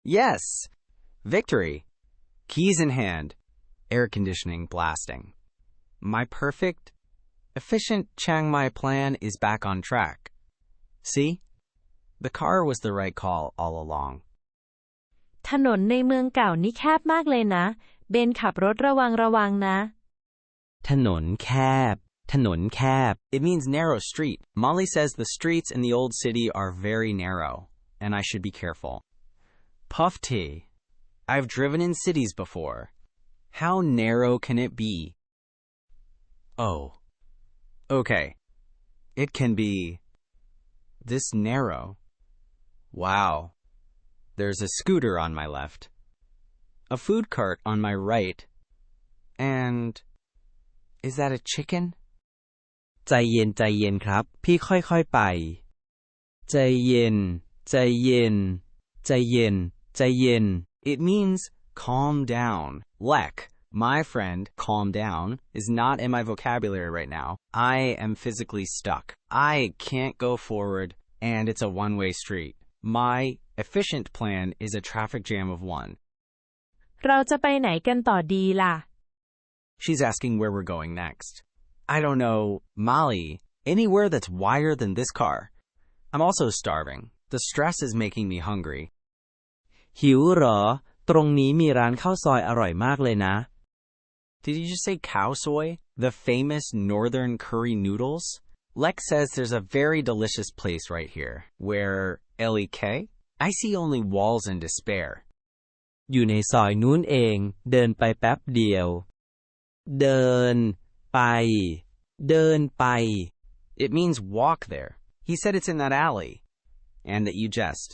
Yes! Victory! Keys in hand. Air conditioning blasting. My perfect, efficient Chiang Mai plan is back on track. See? The car was the right call all along. ถนนในเมืองเก่านี่แคบมากเลยนะเบนขับรถระวังนะ ถนนแคบถนนแคบ It means narrow street. Molly says the streets in the old city are very narrow, and I should be careful. Puff tea. I've driven in cities before. How narrow can it be? Oh. Okay. It can be this narrow. Wow. There's a scooter on my left, a food cart on my right, and is that a chicken? ใจเย็นใจเย็นครับพี่ค่อยๆไปใจเย็นใจเย็นใจเย็นใจเย็น It means calm down. Lek, my friend, calm down, is not in my vocabulary right now. I am physically stuck. I can't go forward, and it's a one-way street. My efficient plan is a traffic jam of one. เราจะไปไหนกันต่อดีล่ะ She's asking where we're going next. I don't know, Molly, anywhere that's wider than this car. I'm also starving. The stress is making me hungry. หิวเหรอตรงนี้มีร้านข้าวซอยอร่อยมากเลยนะ Did you just say Khao Soi? The famous northern curry noodles? Lex says there's a very delicious place right here. Where Lek? I see only walls and despair. อยู่ในซอยนู้นเองเดินไปแป๊บเดียวเดินไปเดินไป It means walk there. He said it's in that alley. And that you just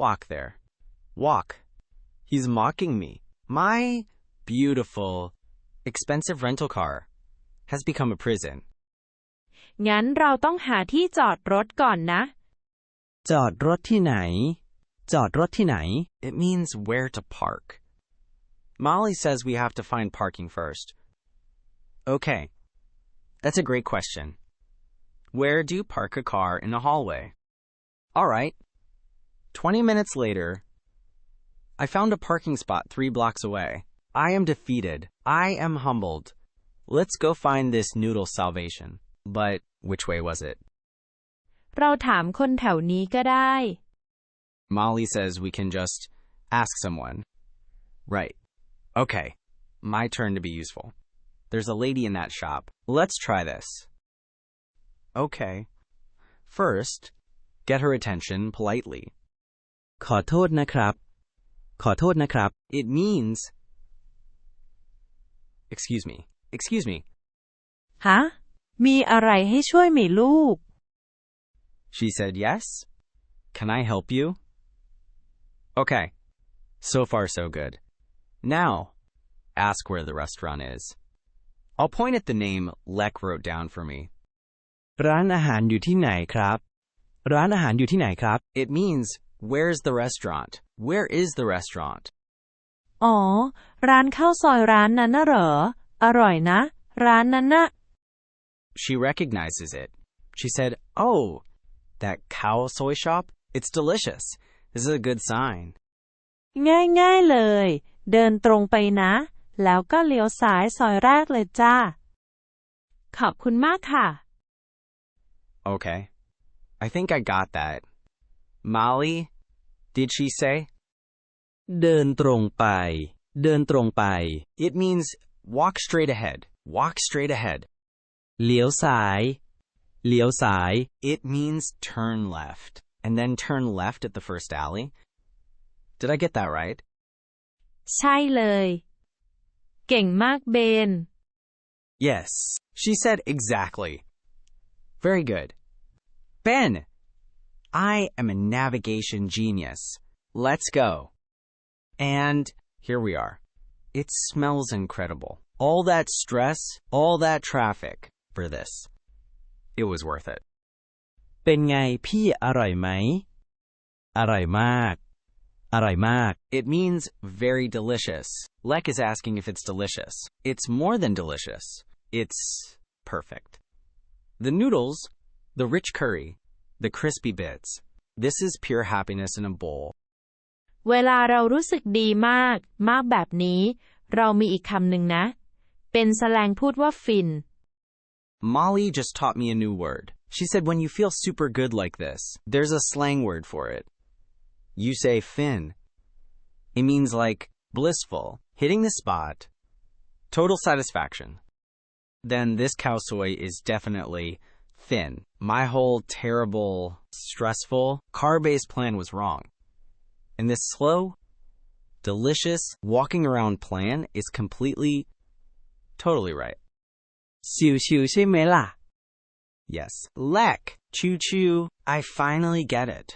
walk there. Walk. He's mocking me. My beautiful, expensive rental car has become a prison. งั้นเราต้องหาที่จอดรถก่อนนะ จอดรถที่ไหนจอดรถที่ไหน It means where to park. Molly says we have to find parking first. Okay. That's a great question. Where do you park a car in a hallway? All right. 20 minutes later, I found a parking spot 3 blocks away. I am defeated. I am humbled. Let's go find this noodle salvation. But which way was it? เราถามคนแถวนี้ก็ได้ Molly says we can just ask someone. Right. Okay. My turn to be useful. There's a lady in that shop. Let's try this. Okay. First, get her attention politely. ขอโทษนะครับขอโทษนะครับ It means excuse me. ฮะมีอะไรให้ช่วยไหมลูก She said yes. Can I help you? Okay. So far so good. Now, ask where the restaurant is. I'll point at the name Lek wrote down for me. ร้านอาหารอยู่ที่ไหนครับร้านอาหารอยู่ที่ไหนครับ It means where's the restaurant? Where is the restaurant? อ๋อร้านข้าวซอยร้านนั้นน่ะเหรออร่อยนะร้านนั้นน่ะ She recognizes it. She said, "Oh, that Khao Soi shop? It's delicious. This is a good sign." ง่ายๆเลยเดินตรงไปนะแล้วก็เลี้ยวซ้ายซอยแรกเลยจ้าขอบคุณมากค่ะ Okay. I think I got that. Molly, did she say? เดินตรงไปเดินตรงไป It means walk straight ahead. Walk straight ahead. เลี้ยวซ้ายเลี้ยวซ้าย It means turn left. And then turn left at the first alley. Did I get that right? ใช่เลยเก่งมากเบน Yes, she said exactly. Very good. Ben, I am a navigation genius. Let's go. And here we are. It smells incredible. All that stress, all that traffic for this. It was worth it. เป็นไงพี่อร่อยไหมอร่อยมากอร่อยมาก It means very delicious. Lek is asking if it's delicious. It's more than delicious. It's perfect. The noodles, the rich curry, the crispy bits. This is pure happiness in a bowl. เวลาเรารู้สึกดีมากแบบนี้ เรามีอีกคำหนึ่งนะ เป็นแสแลงพูดว่าฟิน Molly just taught me a new word. She said when you feel super good like this, there's a slang word for it. You say fin. It means like blissful, hitting the spot, total satisfaction. Then this Khao Soi is definitely fin. My whole terrible, stressful, car-based plan was wrong. And this slow, delicious, walking around plan is completely, totally right. ชิวๆใช่ไหมล่ะ Yes. Lek. Choo choo. I finally get it.